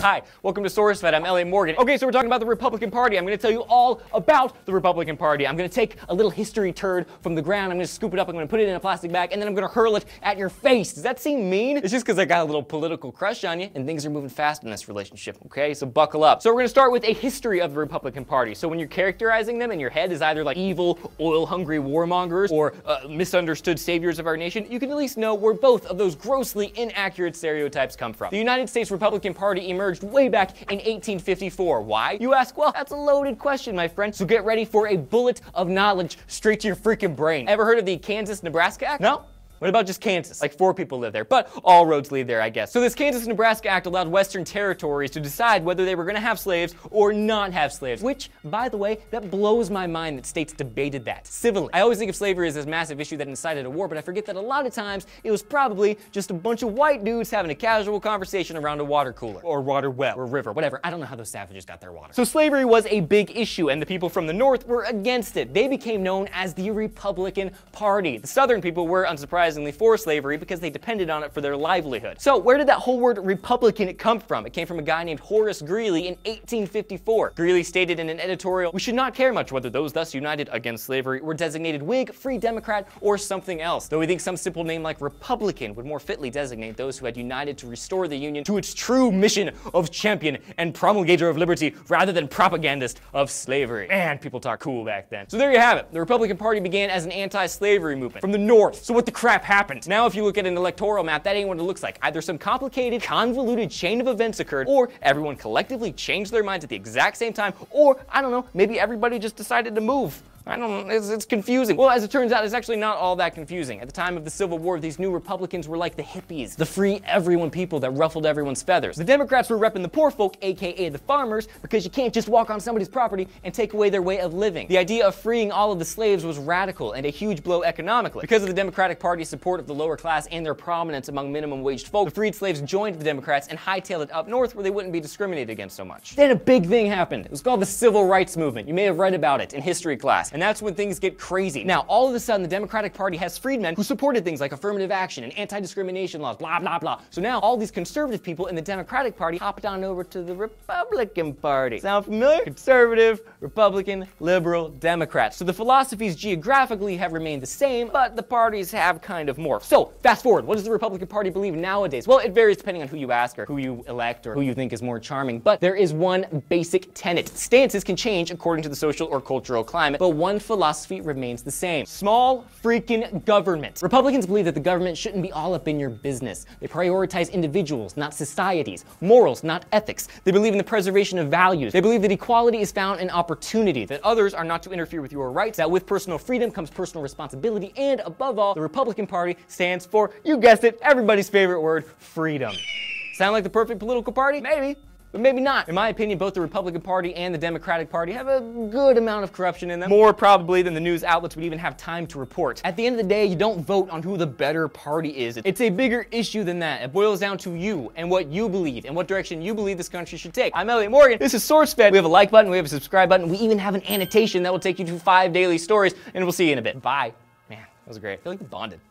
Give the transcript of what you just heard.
Hi, welcome to Sourcefed. I'm Elliot Morgan. Okay, so we're talking about the Republican Party. I'm going to tell you all about the Republican Party. I'm going to take a little history turd from the ground. I'm going to scoop it up. I'm going to put it in a plastic bag, and then I'm going to hurl it at your face. Does that seem mean? It's just because I got a little political crush on you, and things are moving fast in this relationship, okay? So buckle up. So we're going to start with a history of the Republican Party. So when you're characterizing them in your head as either like evil, oil-hungry warmongers or misunderstood saviors of our nation, you can at least know where both of those grossly inaccurate stereotypes come from. The United States Republican Party emerged way back in 1854. Why? You ask? Well, that's a loaded question, my friend. So get ready for a bullet of knowledge straight to your freaking brain. Ever heard of the Kansas-Nebraska Act? No? What about just Kansas? Like 4 people live there, but all roads lead there, I guess. So this Kansas-Nebraska Act allowed Western territories to decide whether they were going to have slaves or not have slaves, which, by the way, that blows my mind that states debated that civilly. I always think of slavery as this massive issue that incited a war, but I forget that a lot of times it was probably just a bunch of white dudes having a casual conversation around a water cooler or water well or river, whatever. I don't know how those savages got their water. So slavery was a big issue, and the people from the North were against it. They became known as the Republican Party. The Southern people were, unsurprisingly, for slavery because they depended on it for their livelihood. So where did that whole word Republican come from? It came from a guy named Horace Greeley in 1854. Greeley stated in an editorial, "We should not care much whether those thus united against slavery were designated Whig, Free Democrat, or something else, though we think some simple name like Republican would more fitly designate those who had united to restore the Union to its true mission of champion and promulgator of liberty rather than propagandist of slavery." Man, people talk cool back then. So there you have it. The Republican Party began as an anti-slavery movement from the North. So what the crap happened? Now if you look at an electoral map, that ain't what it looks like. Either some complicated, convoluted chain of events occurred, or everyone collectively changed their minds at the exact same time, or, I don't know, maybe everybody just decided to move. I don't know, it's confusing. Well, as it turns out, it's actually not all that confusing. At the time of the Civil War, these new Republicans were like the hippies, the free everyone people that ruffled everyone's feathers. The Democrats were repping the poor folk, aka the farmers, because you can't just walk on somebody's property and take away their way of living. The idea of freeing all of the slaves was radical and a huge blow economically. Because of the Democratic Party's support of the lower class and their prominence among minimum-waged folk, the freed slaves joined the Democrats and hightailed it up north where they wouldn't be discriminated against so much. Then a big thing happened. It was called the Civil Rights Movement. You may have read about it in history class. And that's when things get crazy. Now, all of a sudden, the Democratic Party has freedmen who supported things like affirmative action and anti-discrimination laws, blah, blah, blah. So now, all these conservative people in the Democratic Party hopped on over to the Republican Party. Sound familiar? Conservative, Republican, liberal, Democrats. So the philosophies geographically have remained the same, but the parties have kind of morphed. So, fast forward, what does the Republican Party believe nowadays? Well, it varies depending on who you ask or who you elect or who you think is more charming, but there is one basic tenet. Stances can change according to the social or cultural climate, but one philosophy remains the same. Small freaking government. Republicans believe that the government shouldn't be all up in your business. They prioritize individuals, not societies. Morals, not ethics. They believe in the preservation of values. They believe that equality is found in opportunity, that others are not to interfere with your rights, that with personal freedom comes personal responsibility, and above all, the Republican Party stands for, you guessed it, everybody's favorite word, freedom. Sound like the perfect political party? Maybe. But maybe not. In my opinion, both the Republican Party and the Democratic Party have a good amount of corruption in them. More probably than the news outlets would even have time to report. At the end of the day, you don't vote on who the better party is. It's a bigger issue than that. It boils down to you and what you believe and what direction you believe this country should take. I'm Elliot Morgan. This is Sourcefed. We have a like button. We have a subscribe button. We even have an annotation that will take you to 5 daily stories. And we'll see you in a bit. Bye. Man, that was great. I feel like we bonded.